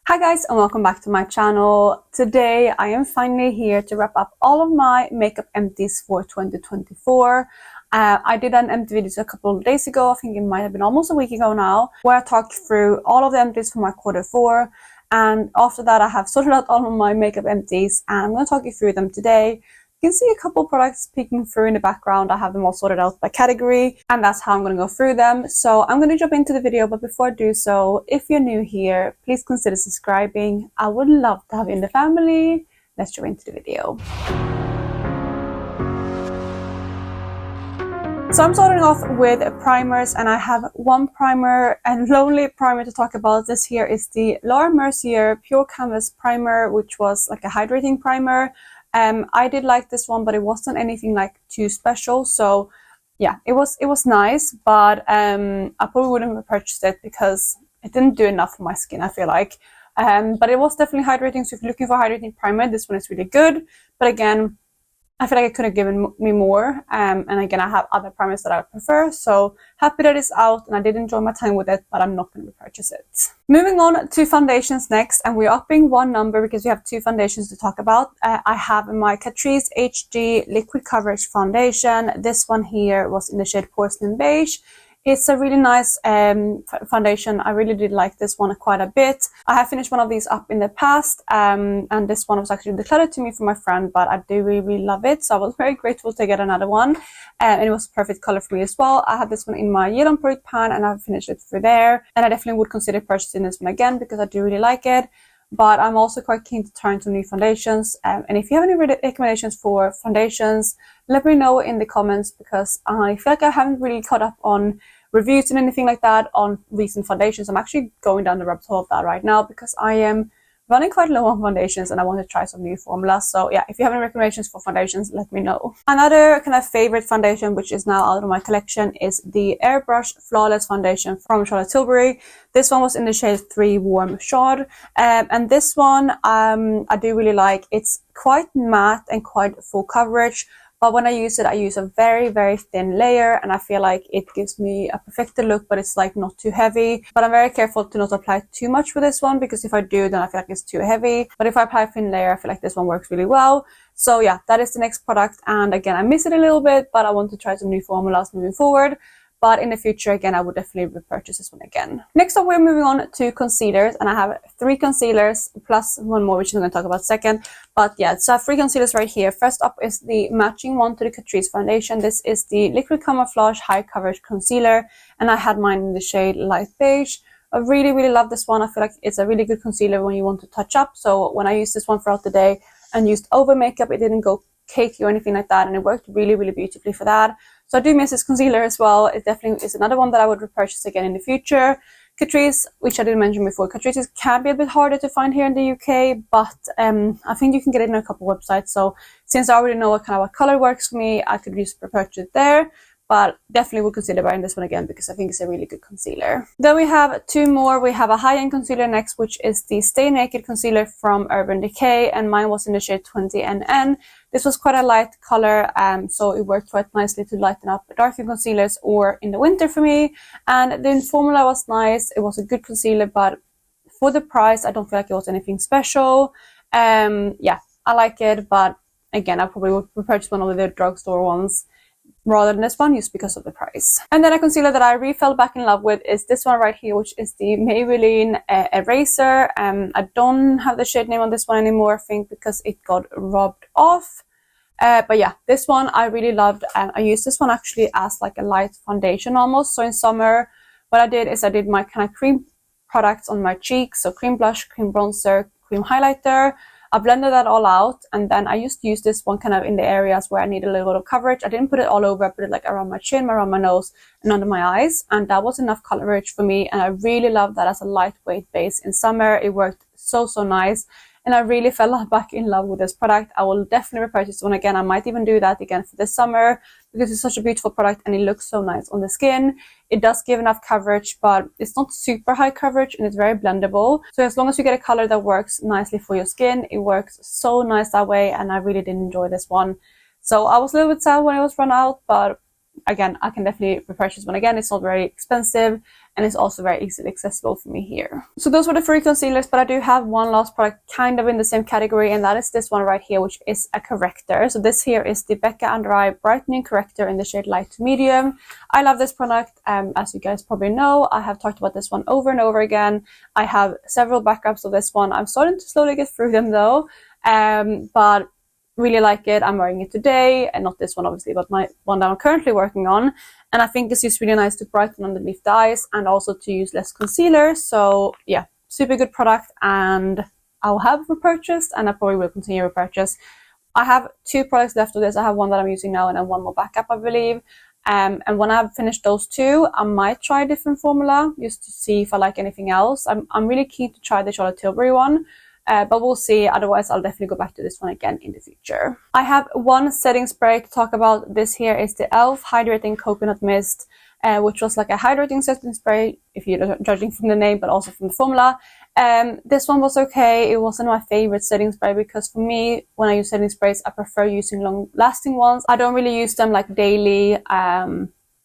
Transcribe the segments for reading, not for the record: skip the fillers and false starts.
Hi guys, and welcome back to my channel. Today I am finally here to wrap up all of my makeup empties for 2024. I did an empty video a couple of days ago, I think it might have been almost a week ago now, where I talked through all of the empties for my Q4. And after that I have sorted out all of my makeup empties and I'm going to talk you through them today. You can see a couple products peeking through in the background. I have them all sorted out by category, and that's how I'm going to go through them. So I'm going to jump into the video, but before I do so, if you're new here, please consider subscribing. I would love to have you in the family. Let's jump into the video. So I'm starting off with primers, and I have one primer and lonely primer to talk about. This here is the Laura Mercier Pure Canvas Primer, which was like a hydrating primer. I did like this one, but it wasn't anything like too special. So yeah, it was nice, but I probably wouldn't have purchased it because it didn't do enough for my skin, I feel like. But it was definitely hydrating. So if you're looking for a hydrating primer, this one is really good. But again, I feel like it could have given me more. And again, I have other primers that I prefer. So happy that it's out, and I did enjoy my time with it, but I'm not going to repurchase it. Moving on to foundations next, and we're upping one number because we have two foundations to talk about. I have my Catrice HD Liquid Coverage Foundation. This one here was in the shade Porcelain Beige. It's a really nice foundation. I really did like this one quite a bit. I have finished one of these up in the past, and this one was actually declared to me from my friend, but I do really love it. So I was very grateful to get another one, and it was a perfect color for me as well. I had this one in my Yellow Project pan, and I've finished it through there. And I definitely would consider purchasing this one again because I do really like it. But I'm also quite keen to turn to new foundations. And if you have any recommendations for foundations, let me know in the comments, because I feel like I haven't really caught up on reviews and anything like that on recent foundations. I'm actually going down the rabbit hole of that right now because I am running quite low on foundations and I want to try some new formulas. So yeah, if you have any recommendations for foundations, let me know. Another kind of favorite foundation, which is now out of my collection, is the Airbrush Flawless Foundation from Charlotte Tilbury. This one was in the shade 3 Warm Shade, and this one I do really like. It's quite matte and quite full coverage, but when I use it, I use a very, very thin layer, and I feel like it gives me a perfected look, but it's like not too heavy. But I'm very careful to not apply too much for this one, because if I do, then I feel like it's too heavy. But if I apply a thin layer, I feel like this one works really well. So yeah, that is the next product. And again, I miss it a little bit, but I want to try some new formulas moving forward. But in the future, again, I would definitely repurchase this one again. Next up, we're moving on to concealers, and I have 3 concealers plus one more, which I'm going to talk about second. But yeah, so I have 3 concealers right here. First up is the matching one to the Catrice foundation. This is the Liquid Camouflage High Coverage Concealer, and I had mine in the shade Light Beige. I really, really love this one. I feel like it's a really good concealer when you want to touch up. So when I used this one throughout the day and used over makeup, it didn't go cakey or anything like that, and it worked really, really beautifully for that. So I do miss this concealer as well. It definitely is another one that I would repurchase again in the future. Catrice, which I didn't mention before, Catrice can be a bit harder to find here in the UK, but I think you can get it in a couple websites. So since I already know what color works for me, I could just repurchase it there. But definitely would consider buying this one again because I think it's a really good concealer. Then we have 2 more. We have a high-end concealer next, which is the Stay Naked concealer from Urban Decay, and mine was in the shade 20NN. This was quite a light color, so it worked quite nicely to lighten up darker concealers or in the winter for me. And the formula was nice. It was a good concealer, but for the price, I don't feel like it was anything special. Yeah, I like it, but again, I probably would repurchase one of the drugstore ones rather than this one, just because of the price. And then a concealer that I really fell back in love with is this one right here, which is the Maybelline Eraser. I don't have the shade name on this one anymore, I think, because it got rubbed off. But yeah, this one I really loved. I used this one actually as like a light foundation almost. So in summer, what I did is I did my kind of cream products on my cheeks. So cream blush, cream bronzer, cream highlighter. I blended that all out, and then I just used this one kind of in the areas where I need a little bit of coverage. I didn't put it all over. I put it like around my chin, around my nose, and under my eyes, and that was enough coverage for me. And I really love that as a lightweight base in summer. It worked so nice, and I really fell back in love with this product. I will definitely repurchase this one again. I might even do that again for this summer because it's such a beautiful product and it looks so nice on the skin. It does give enough coverage, but it's not super high coverage, and it's very blendable. So as long as you get a color that works nicely for your skin, it works so nice that way, and I really did enjoy this one. So I was a little bit sad when it was run out, but again, I can definitely repurchase one again. It's not very expensive, and it's also very easily accessible for me here. So those were the 3 concealers, but I do have one last product kind of in the same category, and that is this one right here, which is a corrector. So this here is the Becca Under Eye Brightening Corrector in the shade light to medium. I love this product. As you guys probably know, I have talked about this one over and over again. I have several backups of this one. I'm starting to slowly get through them though, but really like it. I'm wearing it today, and not this one obviously, but my one that I'm currently working on. And I think this is really nice to brighten underneath the eyes and also to use less concealer. So yeah, super good product, and I'll have repurchased, and I probably will continue to repurchase. I have 2 products left of this. I have one that I'm using now and then one more backup, I believe. And when I have finished those 2, I might try a different formula just to see if I like anything else. I'm really keen to try the Charlotte Tilbury one. But we'll see. Otherwise, I'll definitely go back to this one again in the future. I have one setting spray to talk about. This here is the e.l.f. Hydrating Coconut Mist, which was like a hydrating setting spray, if you're judging from the name, but also from the formula. This one was okay. It wasn't my favorite setting spray because for me, when I use setting sprays, I prefer using long-lasting ones. I don't really use them like daily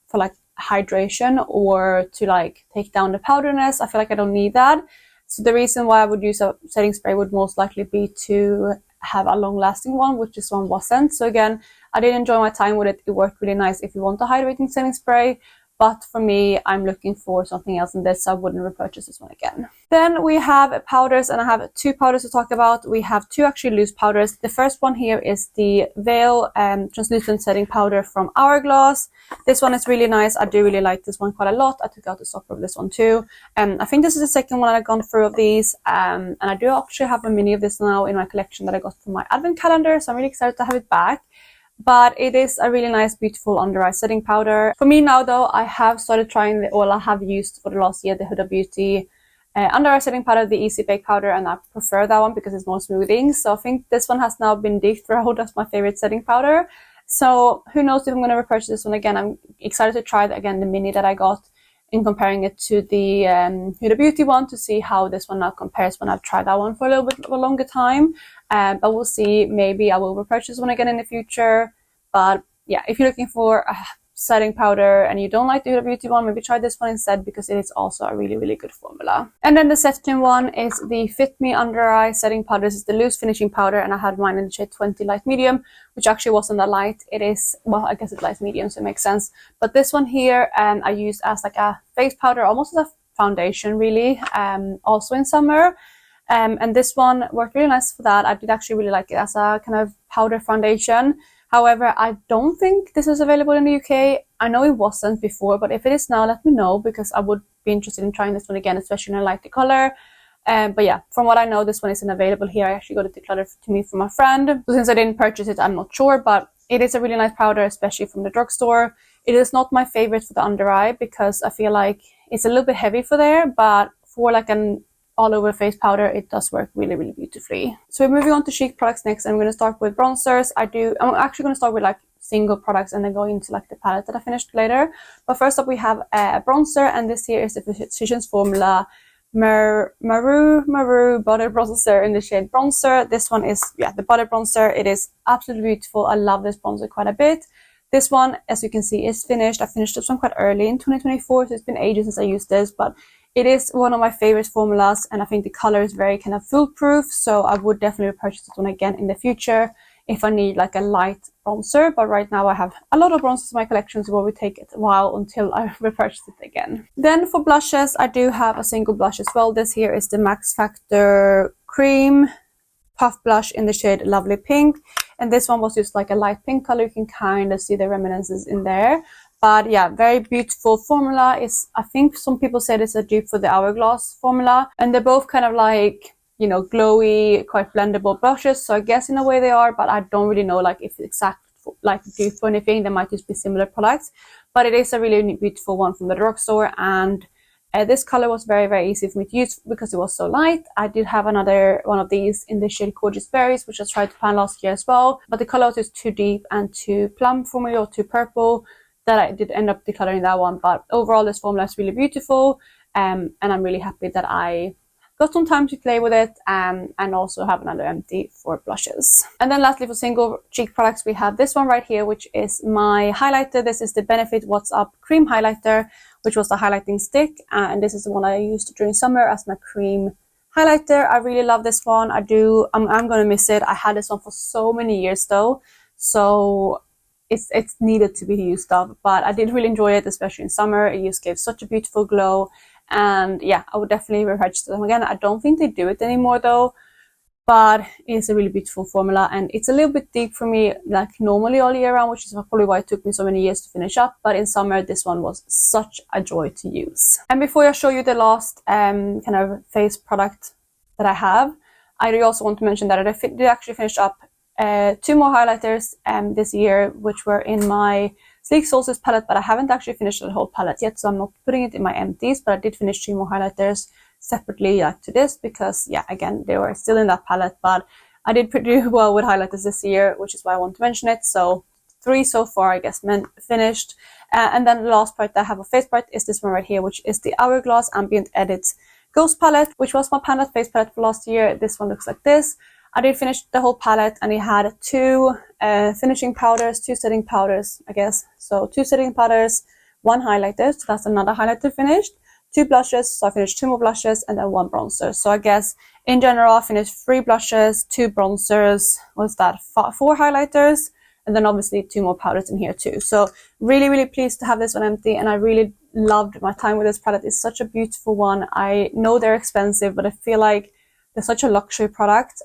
for like hydration or to like take down the powderiness. I feel like I don't need that. So the reason why I would use a setting spray would most likely be to have a long-lasting one, which this one wasn't. So again, I did enjoy my time with it. It worked really nice if you want a hydrating setting spray. But for me, I'm looking for something else in this, so I wouldn't repurchase this one again. Then we have powders, and I have 2 powders to talk about. We have 2 actually loose powders. The first one here is the Veil Translucent Setting Powder from Hourglass. This one is really nice. I do really like this one quite a lot. I took out the stopper of this one too. I think this is the second one I've gone through of these. And I do actually have a mini of this now in my collection that I got from my advent calendar, so I'm really excited to have it back. But it is a really nice, beautiful under eye setting powder. For me now though, I have started trying I have used for the last year the Huda Beauty under eye setting powder, the Easy Bake powder, and I prefer that one because it's more smoothing. So I think this one has now been dethroned as my favorite setting powder. So who knows if I'm going to repurchase this one again. I'm excited to try the mini that I got, in comparing it to the Huda Beauty one, to see how this one now compares when I've tried that one for a little bit of a longer time. But we'll see. Maybe I will repurchase one again in the future. But yeah, if you're looking for a setting powder and you don't like the Huda Beauty one, maybe try this one instead because it is also a really, really good formula. And then the second one is the Fit Me Under Eye Setting Powder. This is the loose finishing powder, and I had mine in the shade 20 light medium, which actually wasn't that light. It is, well, I guess it's light medium, so it makes sense. But this one here I used as like a face powder, almost as a foundation really, also in summer. And this one worked really nice for that. I did actually really like it as a kind of powder foundation. However, I don't think this is available in the UK. I know it wasn't before, but if it is now, let me know because I would be interested in trying this one again, especially in a lighter color. But yeah, from what I know, this one isn't available here. I actually got it decluttered to me from a friend. So since I didn't purchase it, I'm not sure, but it is a really nice powder, especially from the drugstore. It is not my favorite for the under eye because I feel like it's a little bit heavy for there, but for like an all over face powder, it does work really, really beautifully. So we're moving on to cheek products next. I'm going to start with bronzers. I'm actually going to start with like single products and then go into like the palette that I finished later. But first up we have a bronzer, and this here is the Physicians Formula Maru Butter Bronzer in the shade Bronzer. This one is, yeah, the butter bronzer. It is absolutely beautiful. I love this bronzer quite a bit. This one, as you can see, is finished. I finished this one quite early in 2024, so it's been ages since I used this, but it is one of my favorite formulas, and I think the color is very kind of foolproof, so I would definitely purchase this one again in the future if I need like a light bronzer. But right now I have a lot of bronzers in my collection, so it will take a while until I repurchase it again. Then for blushes, I do have a single blush as well. This here is the Max Factor Cream Puff Blush in the shade Lovely Pink, and this one was just like a light pink color. You can kind of see the reminiscences in there. But yeah, very beautiful formula. I think some people say it's a dupe for the Hourglass formula, and they're both kind of like, you know, glowy, quite blendable blushes. So I guess in a way they are, but I don't really know like if it's exact like dupe or anything. They might just be similar products, but it is a really beautiful one from the drugstore. And this color was very, very easy for me to use because it was so light. I did have another one of these in the shade Gorgeous Berries, which I tried to pan last year as well, but the color was just too deep and too plum for me, or too purple, that I did end up decluttering that one. But overall, this formula is really beautiful, and I'm really happy that I got some time to play with it, and also have another empty for blushes. And then lastly, for single cheek products, we have this one right here, which is my highlighter. This is the Benefit What's Up Cream Highlighter, which was the highlighting stick, and this is the one I used during summer as my cream highlighter. I really love this one. I'm gonna miss it. I had this one for so many years though, so it's needed to be used up, but I did really enjoy it, especially in summer. It just gave such a beautiful glow, and yeah, I would definitely repurchase them again. I don't think they do it anymore though, but it's a really beautiful formula, and it's a little bit deep for me like normally all year round, which is probably why it took me so many years to finish up. But in summer, this one was such a joy to use. And before I show you the last kind of face product that I have, I also want to mention that I did actually finish up 2 more highlighters this year, which were in my Sleek Solstice palette, but I haven't actually finished the whole palette yet, so I'm not putting it in my empties, but I did finish 2 more highlighters separately to this, because yeah, again, they were still in that palette, but I did pretty well with highlighters this year, which is why I want to mention it. So 3 so far, I guess, finished. And then the last part that I have a face part is this one right here, which is the Hourglass Ambient Edit Ghost palette, which was my palette face palette for last year. This one looks like this. I did finish the whole palette, and it had 2 finishing powders, 2 setting powders, I guess. So 2 setting powders, 1 highlighter, so that's another highlighter finished. 2 blushes, so I finished 2 more blushes, and then 1 bronzer. So I guess in general I finished 3 blushes, 2 bronzers, what's that, 4 highlighters, and then obviously 2 more powders in here too. So really pleased to have this one empty, and I really loved my time with this product. It's such a beautiful one. I know they're expensive, but I feel like they're such a luxury product,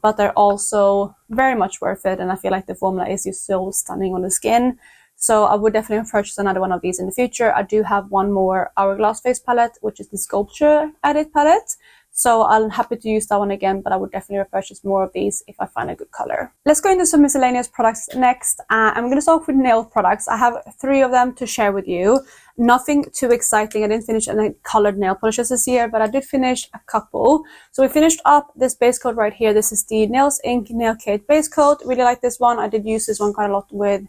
but they're also very much worth it, and I feel like the formula is just so stunning on the skin. So I would definitely purchase another one of these in the future. I do have 1 more Hourglass face palette, which is the Sculpture Edit palette. So I'm happy to use that one again, but I would definitely purchase more of these if I find a good color. Let's go into some miscellaneous products next. I'm going to start off with nail products. I have 3 of them to share with you. Nothing too exciting. I didn't finish any colored nail polishes this year, but I did finish a couple. So we finished up this base coat right here. This is the Nails Inc Nail Kit base coat. Really like this one. I did use this one quite a lot with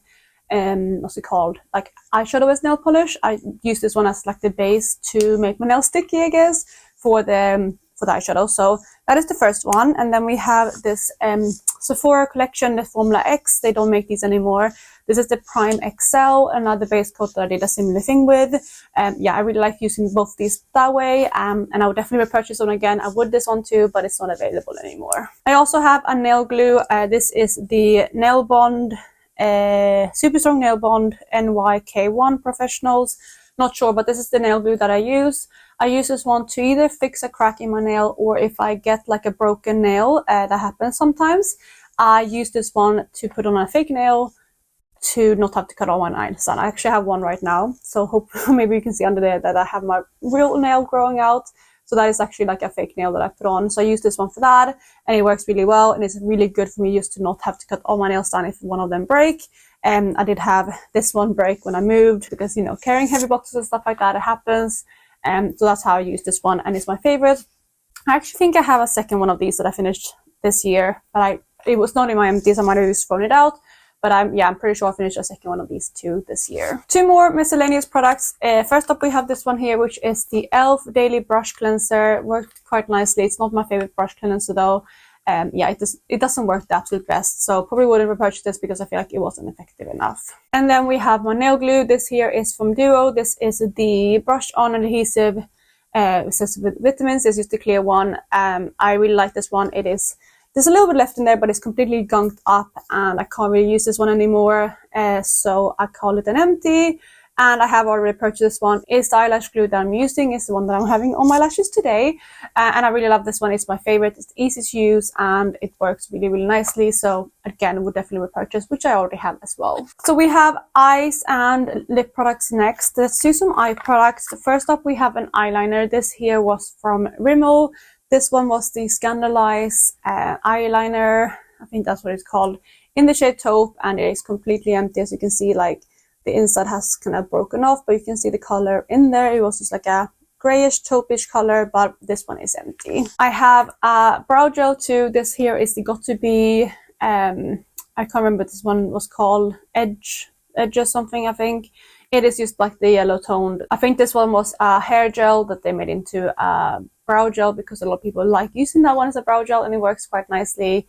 what's it called, like eyeshadow as nail polish. I use this one as like the base to make my nails sticky, I guess, for the eyeshadow. So that is the first one. And then we have this Sephora collection, the Formula X. They don't make these anymore. This is the Prime XL, another base coat that I did a similar thing with. Yeah, I really like using both these that way, and I would definitely repurchase one again. I would this one too, but it's not available anymore. I also have a nail glue. This is the Nail Bond Super Strong Nail Bond NYK1 Professionals. Not sure, but this is the nail glue that I use. I use this one to either fix a crack in my nail, or if I get like a broken nail, that happens sometimes, I use this one to put on a fake nail to not have to cut all my nails. And I actually have one right now, so hope maybe you can see under there that I have my real nail growing out. So that is actually like a fake nail that I put on. So I use this one for that, and it works really well, and it's really good for me just to not have to cut all my nails down if one of them break. I did have this one break when I moved, because, you know, carrying heavy boxes and stuff like that, it happens. So that's how I use this one, and it's my favorite. I actually think I have a second one of these that I finished this year, but it was not in my empties. I might have just thrown it out. But I'm pretty sure I finished a second one of these 2 this year. 2 more miscellaneous products. First up, we have this one here, which is the e.l.f. Daily Brush Cleanser. Worked quite nicely. It's not my favorite brush cleanser though. Yeah, it doesn't work the absolute best. So probably wouldn't repurchase this because I feel like it wasn't effective enough. And then we have my nail glue. This here is from Duo. This is the Brush On Adhesive. It says with vitamins. It's just the clear one. I really like this one. There's a little bit left in there, but it's completely gunked up, and I can't really use this one anymore. So I call it an empty, and I have already purchased this one. It's the eyelash glue that I'm using. It's the one that I'm having on my lashes today. And I really love this one. It's my favorite. It's easy to use, and it works really nicely. So again, would definitely repurchase, which I already have as well. So we have eyes and lip products next. Let's do some eye products. First up, we have an eyeliner. This here was from Rimmel. This one was the Scandalize eyeliner. I think that's what it's called, in the shade Taupe, and it is completely empty. As you can see, like the inside has kind of broken off, but you can see the color in there. It was just like a grayish taupe-ish color, but this one is empty. I have a brow gel too. This here is the Got To Be, I can't remember what this one was called, Edge or something, I think. It is just like the yellow toned. I think this one was a hair gel that they made into a brow gel, because a lot of people like using that one as a brow gel, and it works quite nicely.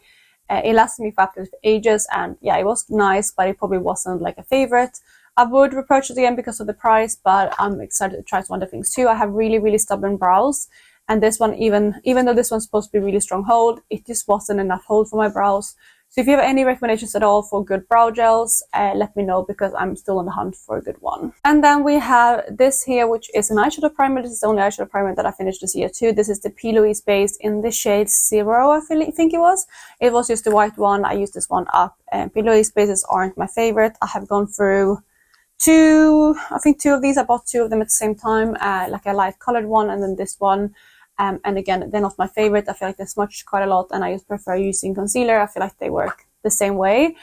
It lasted me for ages, and yeah, it was nice, but it probably wasn't like a favorite. I would repurchase again because of the price, but I'm excited to try some other things too. I have really, really stubborn brows, and this one, even though this one's supposed to be really strong hold, it just wasn't enough hold for my brows. So if you have any recommendations at all for good brow gels, let me know, because I'm still on the hunt for a good one. And then we have this here, which is an eyeshadow primer. This is the only eyeshadow primer that I finished this year too. This is the P. Louise base in the shade Zero, I think it was. It was just the white one. I used this one up. And P. Louise bases aren't my favorite. I have gone through two of these. I bought 2 of them at the same time, like a light colored one and then this one. And again, they're not my favorite. I feel like they smudge quite a lot, and I just prefer using concealer. I feel like they work the same way.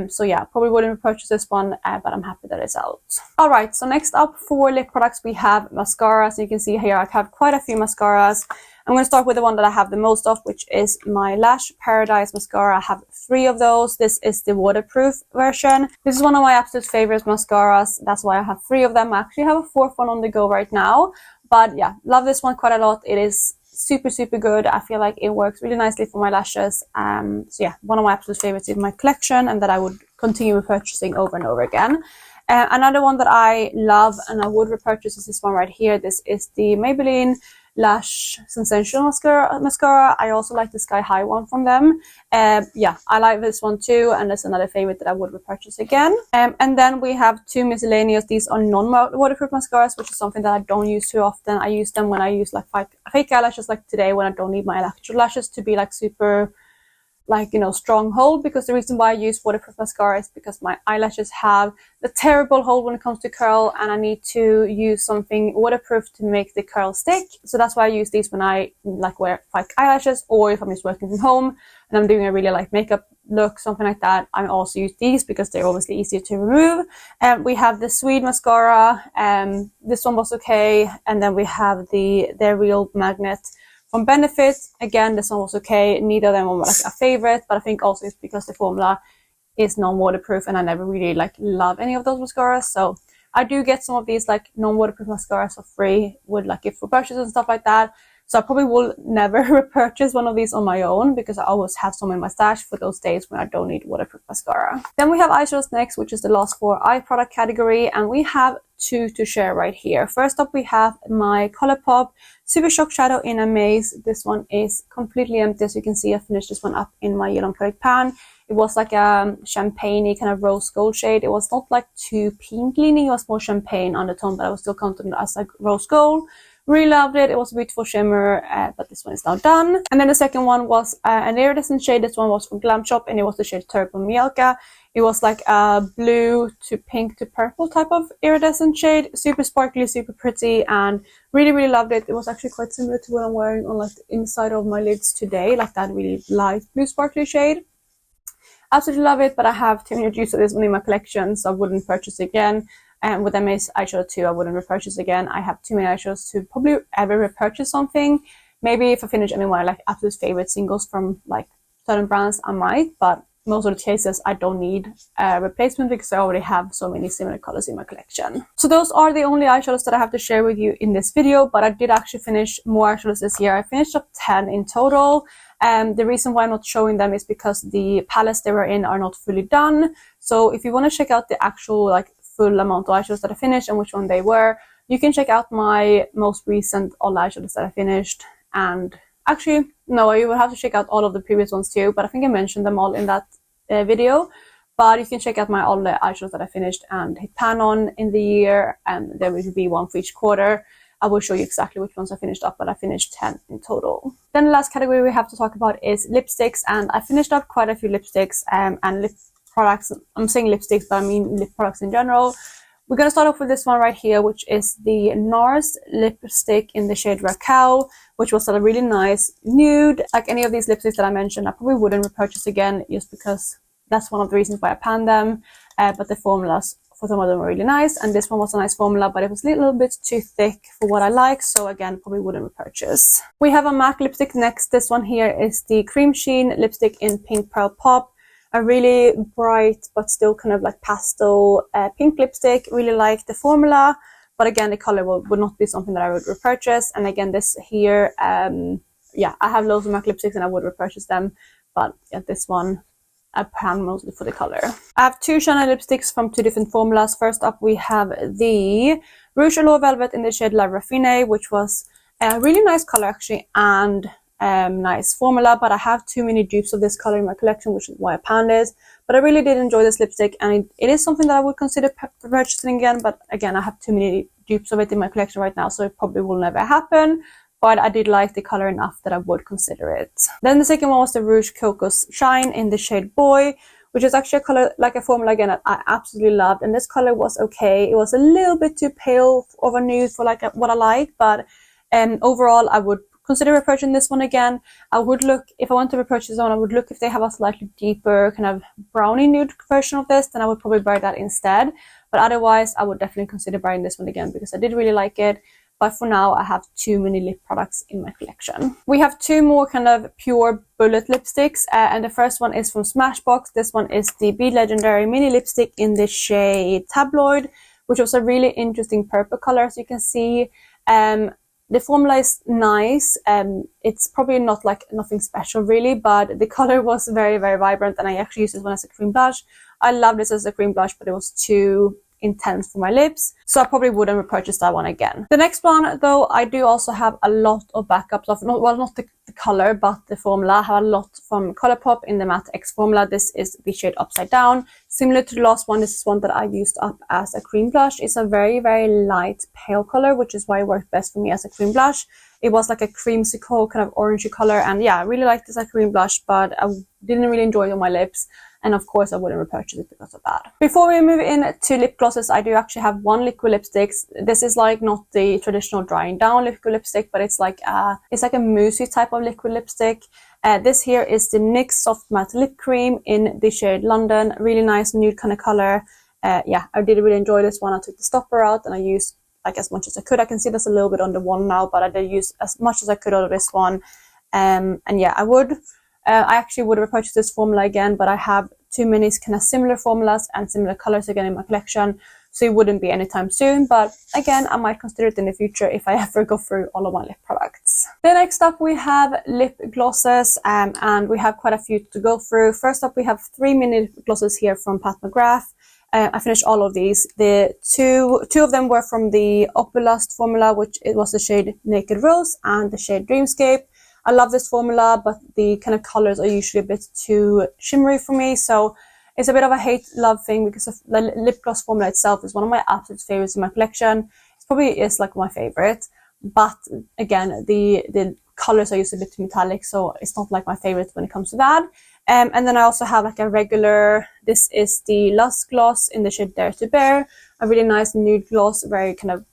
So yeah, probably wouldn't repurchase this one, but I'm happy that it's out. Alright, so next up for lip products, we have mascaras. You can see here I have quite a few mascaras. I'm going to start with the one that I have the most of, which is my Lash Paradise mascara. I have 3 of those. This is the waterproof version. This is one of my absolute favorite mascaras. That's why I have 3 of them. I actually have a 4th one on the go right now. But yeah, love this one quite a lot. It is super, super good. I feel like it works really nicely for my lashes. So yeah, one of my absolute favorites in my collection, and that I would continue purchasing over and over again. Another one that I love and I would repurchase is this one right here. This is the Maybelline Lash Sensational mascara. I also like the Sky High one from them. Yeah, I like this one too, and that's another favorite that I would repurchase again. And then we have 2 Miscellaneous. These are non-waterproof mascaras, which is something that I don't use too often. I use them when I use like fake eyelashes, like today, when I don't need my actual lashes to be like super, like, you know, strong hold. Because the reason why I use waterproof mascara is because my eyelashes have a terrible hold when it comes to curl, and I need to use something waterproof to make the curl stick. So that's why I use these when I like wear fake eyelashes, or if I'm just working from home and I'm doing a really like makeup look, something like that. I also use these because they're obviously easier to remove. We have the Swede mascara. This one was okay. And then we have the Real Magnet from Benefit. Again, this one was okay. Neither of them were like a favorite, but I think also it's because the formula is non-waterproof, and I never really like love any of those mascaras. So I do get some of these like non-waterproof mascaras for free with like gift for purchases and stuff like that. So I probably will never repurchase one of these on my own, because I always have some in my stash for those days when I don't need waterproof mascara. Then we have eyeshadows next, which is the last for eye product category, and we have 2 to share right here. First up, we have my Colourpop Super Shock Shadow in Amaze. This one is completely empty. As you can see, I finished this one up in my yellow acrylic pan. It was like a champagne-y kind of rose gold shade. It was not like too pink leaning. It was more champagne undertone, but I was still confident as like rose gold. Really loved it. It was a beautiful shimmer, but this one is now done. And then the second one was an iridescent shade. This one was from Glam Shop, and it was the shade Turbo Mielka. It was like a blue to pink to purple type of iridescent shade. Super sparkly, super pretty, and really, really loved it. It was actually quite similar to what I'm wearing on like the inside of my lids today, like that really light blue sparkly shade. Absolutely love it, but I have 200 use of this one in my collection, so I wouldn't purchase again. And with Amaze Eyeshadow 2, I wouldn't repurchase again. I have too many eyeshadows to probably ever repurchase something. Maybe if I finish any of my like absolute favorite singles from like certain brands, I might, but most of the cases I don't need a replacement because I already have so many similar colors in my collection. So those are the only eyeshadows that I have to share with you in this video, but I did actually finish more eyeshadows this year. I finished up 10 in total. The reason why I'm not showing them is because the palettes they were in are not fully done. So if you want to check out the actual like full amount of eyeshadows that I finished and which one they were, you can check out my most recent all eyeshadows that I finished. And actually, no, you will have to check out all of the previous ones too, but I think I mentioned them all in that video. But you can check out my all the eyeshadows that I finished and hit pan on in the year, and there will be one for each quarter. I will show you exactly which ones I finished up, but I finished 10 in total. Then the last category we have to talk about is lipsticks, and I finished up quite a few lipsticks and lip products. I'm saying lipsticks, but I mean lip products in general. We're going to start off with this one right here, which is the NARS lipstick in the shade Raquel, which was a really nice nude. Like any of these lipsticks that I mentioned, I probably wouldn't repurchase again, just because that's one of the reasons why I panned them. But the formulas for some of them were really nice, and this one was a nice formula, but it was a little bit too thick for what I like, so again, probably wouldn't repurchase. We have a MAC lipstick next. This one here is the Cream Sheen lipstick in Pink Pearl Pop. A really bright but still kind of like pastel pink lipstick. Really like the formula, but again, the color would not be something that I would repurchase. And again, this here, yeah, I have loads of MAC lipsticks and I would repurchase them, but yeah, this one I pan mostly for the color. I have two shiny lipsticks from two different formulas. First up we have the Rouge Allure Velvet in the shade La Raffinée, which was a really nice color actually, and nice formula, but I have too many dupes of this color in my collection, which is why I panned it. But I really did enjoy this lipstick, and it is something that I would consider purchasing again, but again, I have too many dupes of it in my collection right now, so it probably will never happen. But I did like the color enough that I would consider it. Then the second one was the Rouge Cocos Shine in the shade Boy, which is actually a color like a formula again that I absolutely loved, and this color was okay. It was a little bit too pale of a nude for like what I like, but overall I would consider repurchasing this one again. I would look, if I want to repurchase one, I would look if they have a slightly deeper kind of brownie nude version of this, then I would probably buy that instead. But otherwise, I would definitely consider buying this one again because I did really like it. But for now, I have too many lip products in my collection. We have two more kind of pure bullet lipsticks, and the first one is from Smashbox. This one is the Be Legendary mini lipstick in the shade Tabloid, which was a really interesting purple color, as you can see. The formula is nice, it's probably not like nothing special really, but the color was very, very vibrant, and I actually used this one as a cream blush. I love this as a cream blush, but it was too intense for my lips, so I probably wouldn't repurchase that one again. The next one though, I do also have a lot of backups of, not the color, but the formula. I have a lot from Colourpop in the Matte X formula. This is the shade Upside Down. Similar to the last one, this is one that I used up as a cream blush. It's a very, very light pale color, which is why it worked best for me as a cream blush. It was like a creamsicle kind of orangey color, and yeah, I really liked this as a cream blush, but I didn't really enjoy it on my lips. And of course, I wouldn't repurchase it because of that. Before we move in to lip glosses, I do actually have one liquid lipstick. This is like not the traditional drying down liquid lipstick, but it's like a moussey type of liquid lipstick. This here is the NYX Soft Matte Lip Cream in the shade London. Really nice nude kind of color. Yeah, I did really enjoy this one. I took the stopper out and I used like as much as I could. I can see there's a little bit on the one now, but I did use as much as I could out of this one. And yeah, I actually would repurchase this formula again, but I have too many kind of similar formulas and similar colors again in my collection, so it wouldn't be anytime soon. But again, I might consider it in the future if I ever go through all of my lip products. Then next up we have lip glosses, and we have quite a few to go through. First up we have 3 mini lip glosses here from Pat McGrath. I finished all of these. The two of them were from the Opulust formula, which it was the shade Naked Rose and the shade Dreamscape. I love this formula, but the kind of colors are usually a bit too shimmery for me, so it's a bit of a hate-love thing because the lip gloss formula itself is one of my absolute favorites in my collection. It probably is like my favorite, but again, the colors are usually a bit too metallic, so it's not like my favorite when it comes to that. And then I also have like a regular, this is the Lush Gloss in the shade Dare to Bear, a really nice nude gloss, very kind of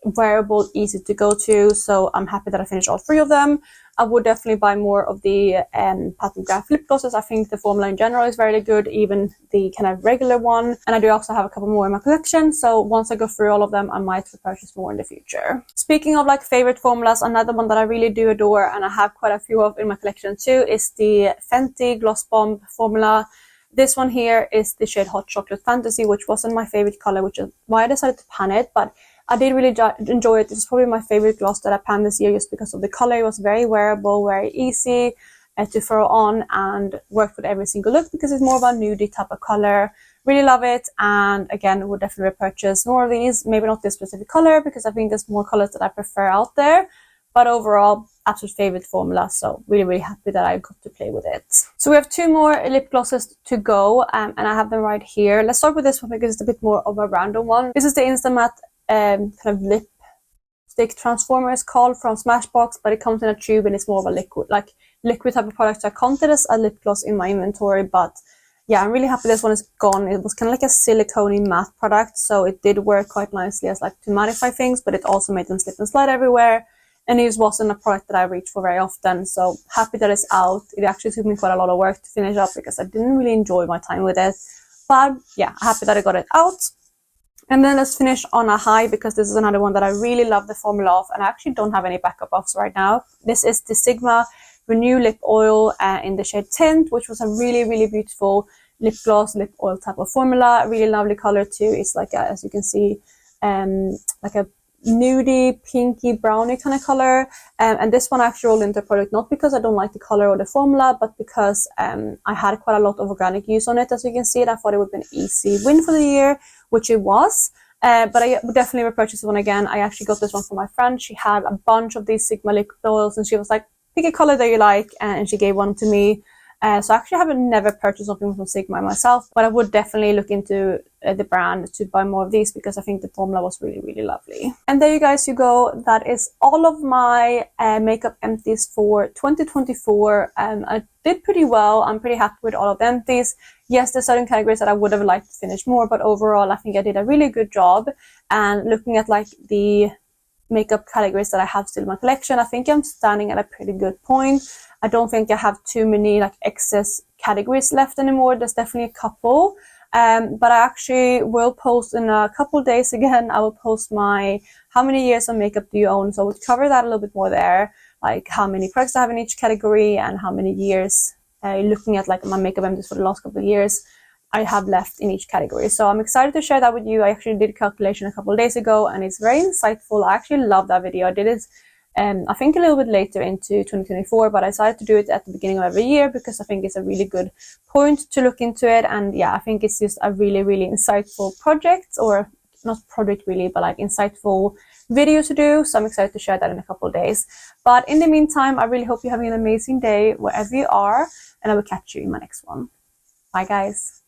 wearable, easy to go to, so I'm happy that I finished all 3 of them. I would definitely buy more of the Pat McGrath lip glosses. I think the formula in general is very good, even the kind of regular one. And I do also have a couple more in my collection, so once I go through all of them, I might repurchase more in the future. Speaking of like favorite formulas, another one that I really do adore, and I have quite a few of in my collection too, is the Fenty Gloss Bomb formula. This one here is the shade Hot Chocolate Fantasy, which wasn't my favorite color, which is why I decided to pan it, but I did really enjoy it. This is probably my favorite gloss that I panned this year just because of the color. It was very wearable, very easy to throw on, and worked with every single look because it's more of a nudie type of color. Really love it, and again, would definitely repurchase more of these. Maybe not this specific color because I think there's more colors that I prefer out there, but overall, absolute favorite formula, so really, really happy that I got to play with it. So we have 2 more lip glosses to go, and I have them right here. Let's start with this one because it's a bit more of a random one. This is the Instamatte kind of lipstick transformer is called, from Smashbox, but it comes in a tube and it's more of a liquid type of product. So I counted as a lip gloss in my inventory, but yeah, I'm really happy this one is gone. It was kind of like a silicone matte product, so it did work quite nicely as like to mattify things, but it also made them slip and slide everywhere, and it wasn't a product that I reach for very often, so happy that it's out. It actually took me quite a lot of work to finish up because I didn't really enjoy my time with it, but yeah, happy that I got it out. And then let's finish on a high, because this is another one that I really love the formula of, and I actually don't have any backup offs right now. This is the Sigma Renew Lip Oil in the shade Tint, which was a really, really beautiful lip gloss, lip oil type of formula. Really lovely color too. It's like, as you can see, like a nudie, pinky, brownie kind of color. And this one I actually rolled into a product not because I don't like the color or the formula, but because I had quite a lot of organic use on it. As you can see, I thought it would be an easy win for the year, which it was. But I would definitely repurchase this one again. I actually got this one from my friend. She had a bunch of these Sigma liquid oils, and she was like, pick a color that you like, and she gave one to me. So I actually haven't never purchased something from Sigma myself, but I would definitely look into the brand to buy more of these because I think the formula was really, really lovely. And there you guys you go. That is all of my makeup empties for 2024. I did pretty well. I'm pretty happy with all of the empties. Yes, there's certain categories that I would have liked to finish more, but overall I think I did a really good job. And looking at like the makeup categories that I have still in my collection, I think I'm standing at a pretty good point. I don't think I have too many like excess categories left anymore. There's definitely a couple, but I actually will post in a couple of days again. I will post my how many years of makeup do you own, so I would cover that a little bit more there, like how many products I have in each category and how many years, looking at like my makeup empties for the last couple of years I have left in each category. So I'm excited to share that with you. I actually did a calculation a couple of days ago and it's very insightful. I actually love that video. I did it I think a little bit later into 2024, but I decided to do it at the beginning of every year because I think it's a really good point to look into it. And yeah, I think it's just a really, really insightful project, or not project really, but like insightful video to do. So I'm excited to share that in a couple of days. But in the meantime, I really hope you're having an amazing day wherever you are, and I will catch you in my next one. Bye guys.